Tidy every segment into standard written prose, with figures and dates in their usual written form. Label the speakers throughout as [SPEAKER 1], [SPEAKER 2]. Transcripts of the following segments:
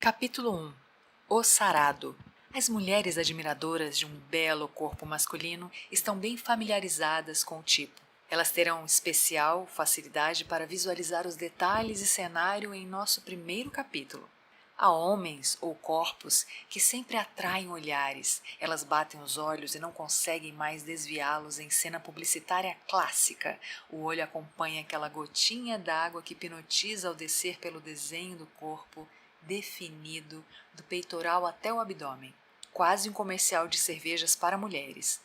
[SPEAKER 1] Capítulo 1. O Sarado. As mulheres admiradoras de um belo corpo masculino estão bem familiarizadas com o tipo. Elas terão especial facilidade para visualizar os detalhes e cenário em nosso primeiro capítulo. Há homens ou corpos que sempre atraem olhares. Elas batem os olhos e não conseguem mais desviá-los em cena publicitária clássica. O olho acompanha aquela gotinha d'água que hipnotiza ao descer pelo desenho do corpo definido, do peitoral até o abdômen. Quase um comercial de cervejas para mulheres.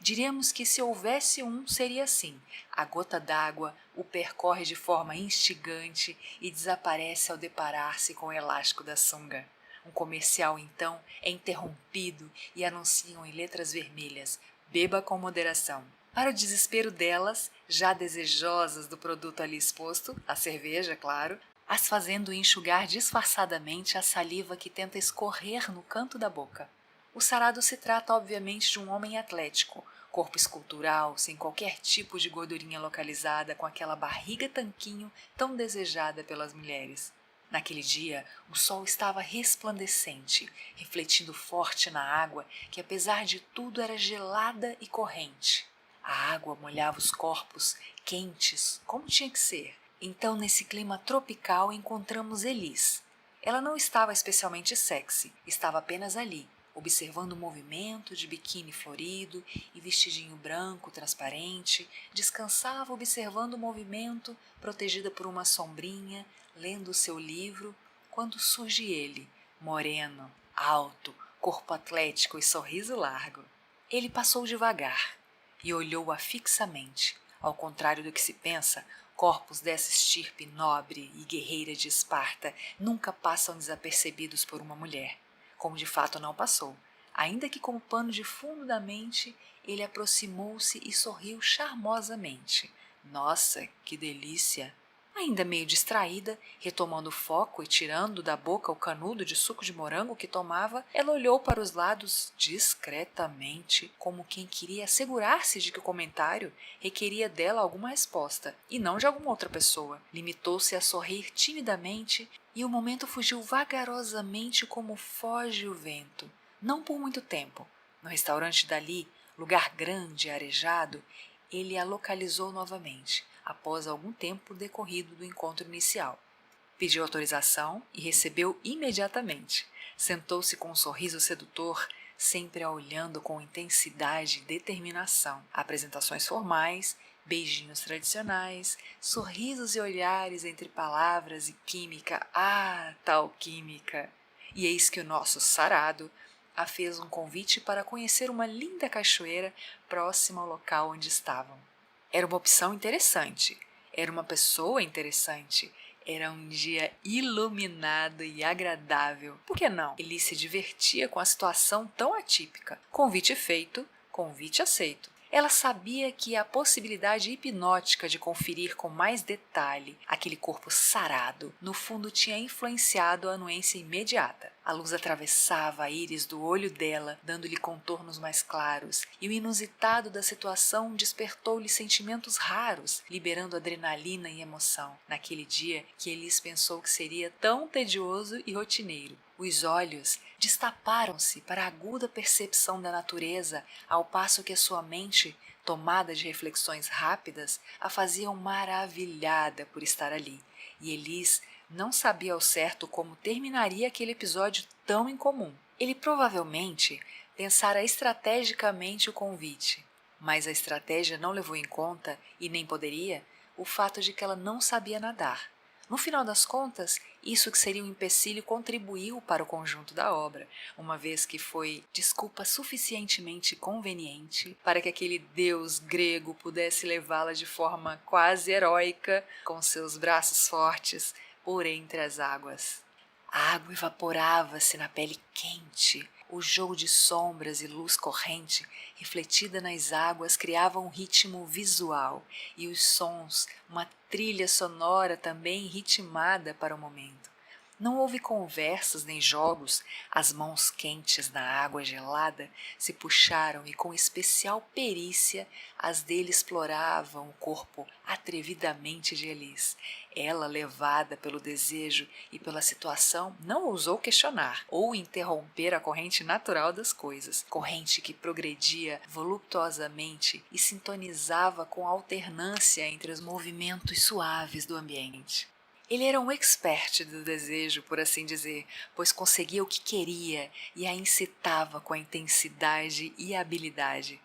[SPEAKER 1] Diríamos que se houvesse um, seria assim. A gota d'água o percorre de forma instigante e desaparece ao deparar-se com o elástico da sunga. Um comercial, então, é interrompido e anunciam em letras vermelhas: beba com moderação. Para o desespero delas, já desejosas do produto ali exposto, a cerveja, claro, as fazendo enxugar disfarçadamente a saliva que tenta escorrer no canto da boca. O sarado se trata, obviamente, de um homem atlético, corpo escultural, sem qualquer tipo de gordurinha localizada, com aquela barriga tanquinho tão desejada pelas mulheres. Naquele dia, o sol estava resplandecente, refletindo forte na água, que apesar de tudo era gelada e corrente. A água molhava os corpos, quentes, como tinha que ser. Então, nesse clima tropical, encontramos Elis. Ela não estava especialmente sexy, estava apenas ali, observando o movimento de biquíni florido e vestidinho branco transparente, descansava observando o movimento, protegida por uma sombrinha, lendo o seu livro, quando surge ele, moreno, alto, corpo atlético e sorriso largo. Ele passou devagar e olhou-a fixamente. Ao contrário do que se pensa, corpos dessa estirpe nobre e guerreira de Esparta nunca passam desapercebidos por uma mulher, como de fato não passou. Ainda que como pano de fundo da mente, ele aproximou-se e sorriu charmosamente. Nossa, que delícia! Ainda meio distraída, retomando o foco e tirando da boca o canudo de suco de morango que tomava, ela olhou para os lados discretamente, como quem queria assegurar-se de que o comentário requeria dela alguma resposta, e não de alguma outra pessoa. Limitou-se a sorrir timidamente e o momento fugiu vagarosamente como foge o vento. Não por muito tempo. No restaurante dali, lugar grande e arejado, ele a localizou novamente, após algum tempo decorrido do encontro inicial. Pediu autorização e recebeu imediatamente. Sentou-se com um sorriso sedutor, sempre a olhando com intensidade e determinação. Apresentações formais, beijinhos tradicionais, sorrisos e olhares entre palavras e química. Ah, tal química! E eis que o nosso sarado a fez um convite para conhecer uma linda cachoeira próxima ao local onde estavam. Era uma opção interessante, era uma pessoa interessante, era um dia iluminado e agradável. Por que não? Ele se divertia com a situação tão atípica. Convite feito, convite aceito. Ela sabia que a possibilidade hipnótica de conferir com mais detalhe aquele corpo sarado, no fundo tinha influenciado a anuência imediata. A luz atravessava a íris do olho dela, dando-lhe contornos mais claros, e o inusitado da situação despertou-lhe sentimentos raros, liberando adrenalina e emoção, naquele dia que Elis pensou que seria tão tedioso e rotineiro. Os olhos destaparam-se para a aguda percepção da natureza, ao passo que a sua mente, tomada de reflexões rápidas, a faziam maravilhada por estar ali. E Elis não sabia ao certo como terminaria aquele episódio tão incomum. Ele provavelmente pensara estrategicamente o convite, mas a estratégia não levou em conta, e nem poderia, o fato de que ela não sabia nadar. No final das contas, isso que seria um empecilho contribuiu para o conjunto da obra, uma vez que foi desculpa suficientemente conveniente para que aquele deus grego pudesse levá-la de forma quase heróica, com seus braços fortes, por entre as águas. A água evaporava-se na pele quente. O jogo de sombras e luz corrente, refletida nas águas, criava um ritmo visual, e os sons, uma trilha sonora também ritmada para o momento. Não houve conversas nem jogos, as mãos quentes na água gelada se puxaram e com especial perícia as dele exploravam o corpo atrevidamente de Elis. Ela, levada pelo desejo e pela situação, não ousou questionar ou interromper a corrente natural das coisas, corrente que progredia voluptuosamente e sintonizava com a alternância entre os movimentos suaves do ambiente. Ele era um expert do desejo, por assim dizer, pois conseguia o que queria e a incitava com a intensidade e a habilidade.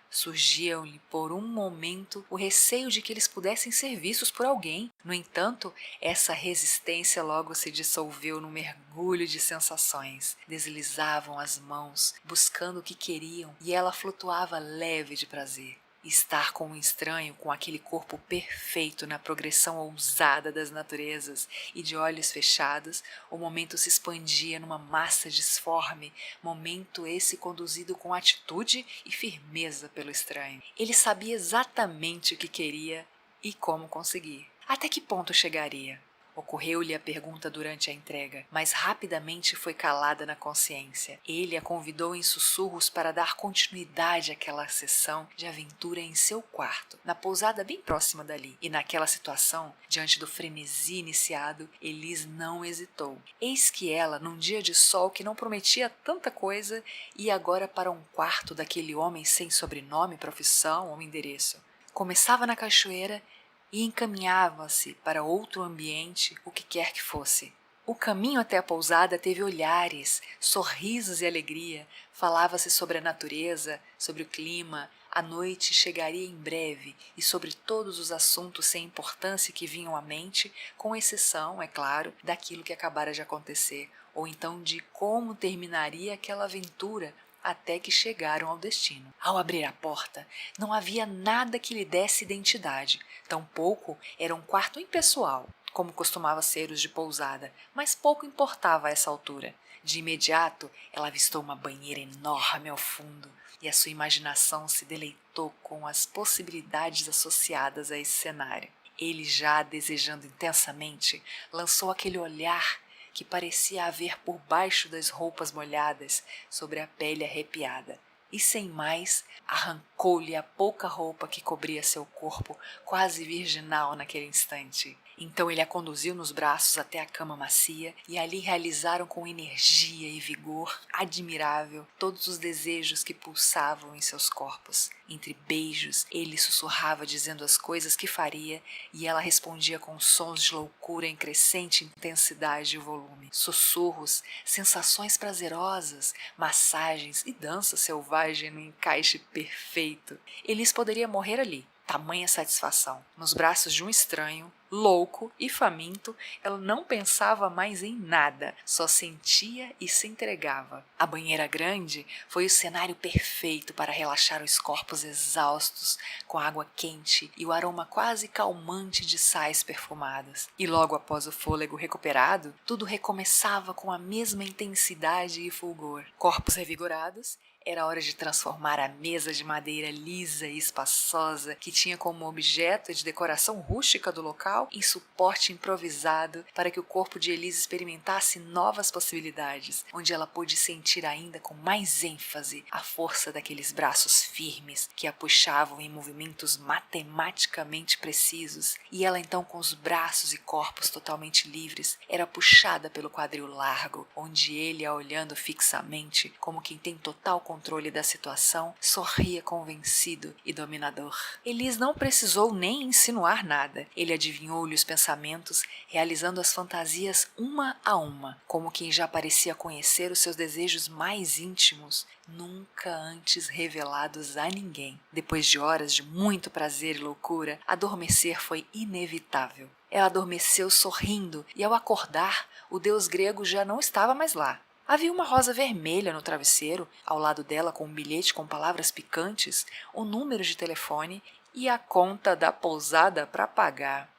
[SPEAKER 1] Surgia-lhe por um momento o receio de que eles pudessem ser vistos por alguém. No entanto, essa resistência logo se dissolveu num mergulho de sensações. Deslizavam as mãos, buscando o que queriam, e ela flutuava leve de prazer. Estar com um estranho com aquele corpo perfeito na progressão ousada das naturezas e de olhos fechados, o momento se expandia numa massa disforme, momento esse conduzido com atitude e firmeza pelo estranho. Ele sabia exatamente o que queria e como conseguir. Até que ponto chegaria? Ocorreu-lhe a pergunta durante a entrega, mas rapidamente foi calada na consciência. Ele a convidou em sussurros para dar continuidade àquela sessão de aventura em seu quarto, na pousada bem próxima dali. E naquela situação, diante do frenesi iniciado, Elis não hesitou. Eis que ela, num dia de sol que não prometia tanta coisa, ia agora para um quarto daquele homem sem sobrenome, profissão ou endereço. Começava na cachoeira e encaminhava-se para outro ambiente, o que quer que fosse. O caminho até a pousada teve olhares, sorrisos e alegria. Falava-se sobre a natureza, sobre o clima. A noite chegaria em breve e sobre todos os assuntos sem importância que vinham à mente, com exceção, é claro, daquilo que acabara de acontecer, ou então de como terminaria aquela aventura, até que chegaram ao destino. Ao abrir a porta, não havia nada que lhe desse identidade, tampouco era um quarto impessoal, como costumava ser os de pousada, mas pouco importava a essa altura. De imediato, ela avistou uma banheira enorme ao fundo, e a sua imaginação se deleitou com as possibilidades associadas a esse cenário. Ele, já desejando intensamente, lançou aquele olhar que parecia haver por baixo das roupas molhadas, sobre a pele arrepiada. E sem mais, arrancou-lhe a pouca roupa que cobria seu corpo, quase virginal naquele instante. Então ele a conduziu nos braços até a cama macia e ali realizaram com energia e vigor admirável todos os desejos que pulsavam em seus corpos. Entre beijos, ele sussurrava dizendo as coisas que faria e ela respondia com sons de loucura em crescente intensidade e volume. Sussurros, sensações prazerosas, massagens e dança selvagem no encaixe perfeito. Elis poderia morrer ali. Tamanha satisfação. Nos braços de um estranho, louco e faminto, ela não pensava mais em nada, só sentia e se entregava. A banheira grande foi o cenário perfeito para relaxar os corpos exaustos com água quente e o aroma quase calmante de sais perfumadas. E logo após o fôlego recuperado, tudo recomeçava com a mesma intensidade e fulgor. Corpos revigorados, era hora de transformar a mesa de madeira lisa e espaçosa, que tinha como objeto de decoração rústica do local, em suporte improvisado para que o corpo de Elise experimentasse novas possibilidades, onde ela pôde sentir ainda com mais ênfase a força daqueles braços firmes que a puxavam em movimentos matematicamente precisos, e ela então, com os braços e corpos totalmente livres, era puxada pelo quadril largo, onde ele, a olhando fixamente, como quem tem total controle da situação, sorria convencido e dominador. Elis não precisou nem insinuar nada. Ele adivinhou-lhe os pensamentos, realizando as fantasias uma a uma, como quem já parecia conhecer os seus desejos mais íntimos, nunca antes revelados a ninguém. Depois de horas de muito prazer e loucura, adormecer foi inevitável. Ela adormeceu sorrindo e, ao acordar, o deus grego já não estava mais lá. Havia uma rosa vermelha no travesseiro, ao lado dela com um bilhete com palavras picantes, um número de telefone e a conta da pousada para pagar.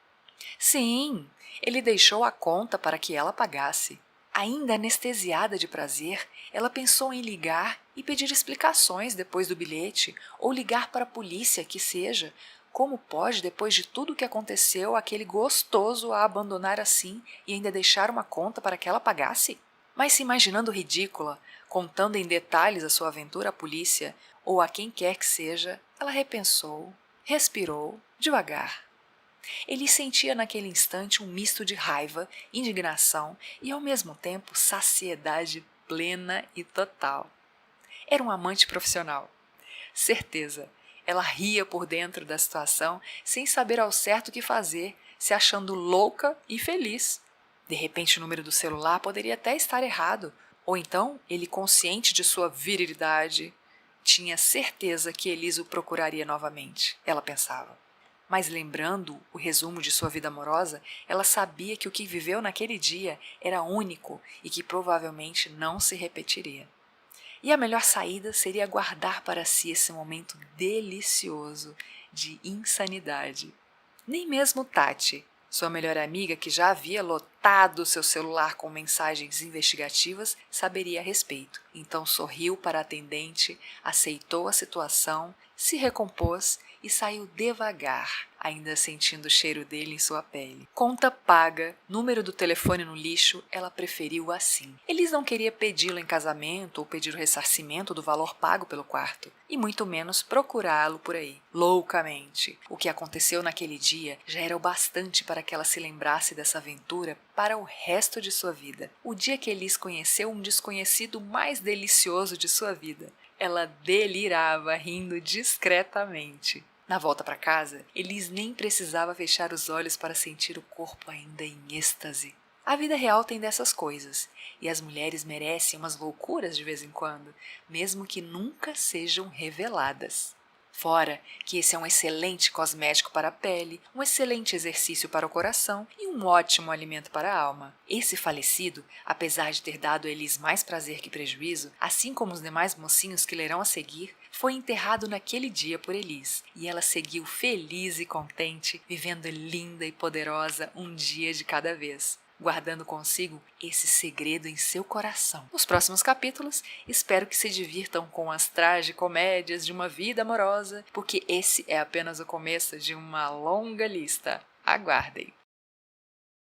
[SPEAKER 1] Sim, ele deixou a conta para que ela pagasse. Ainda anestesiada de prazer, ela pensou em ligar e pedir explicações depois do bilhete, ou ligar para a polícia, que seja, Como pode, depois de tudo o que aconteceu, aquele gostoso a abandonar assim e ainda deixar uma conta para que ela pagasse? Mas se imaginando ridícula, contando em detalhes a sua aventura à polícia ou a quem quer que seja, ela repensou, respirou, devagar. Ele sentia naquele instante um misto de raiva, indignação e ao mesmo tempo saciedade plena e total. Era um amante profissional. Certeza, ela ria por dentro da situação sem saber ao certo o que fazer, se achando louca e feliz. De repente o número do celular poderia até estar errado, ou então ele, consciente de sua virilidade, tinha certeza que Elise o procuraria novamente, ela pensava. Mas lembrando o resumo de sua vida amorosa, ela sabia que o que viveu naquele dia era único e que provavelmente não se repetiria. E a melhor saída seria guardar para si esse momento delicioso de insanidade. Nem mesmo Tati, sua melhor amiga, que já havia lotado seu celular com mensagens investigativas, saberia a respeito. Então sorriu para a atendente, aceitou a situação, se recompôs e saiu devagar, ainda sentindo o cheiro dele em sua pele. Conta paga, número do telefone no lixo, ela preferiu assim. Elis não queria pedi-lo em casamento ou pedir o ressarcimento do valor pago pelo quarto, e muito menos procurá-lo por aí, loucamente. O que aconteceu naquele dia já era o bastante para que ela se lembrasse dessa aventura para o resto de sua vida. O dia que Elis conheceu um desconhecido mais delicioso de sua vida. Ela delirava, rindo discretamente. Na volta para casa, Elis nem precisava fechar os olhos para sentir o corpo ainda em êxtase. A vida real tem dessas coisas, e as mulheres merecem umas loucuras de vez em quando, mesmo que nunca sejam reveladas. Fora que esse é um excelente cosmético para a pele, um excelente exercício para o coração e um ótimo alimento para a alma. Esse falecido, apesar de ter dado a Elis mais prazer que prejuízo, assim como os demais mocinhos que lerão a seguir, foi enterrado naquele dia por Elis, e ela seguiu feliz e contente, vivendo linda e poderosa um dia de cada vez, guardando consigo esse segredo em seu coração. Nos próximos capítulos, espero que se divirtam com as tragicomédias de uma vida amorosa, porque esse é apenas o começo de uma longa lista. Aguardem!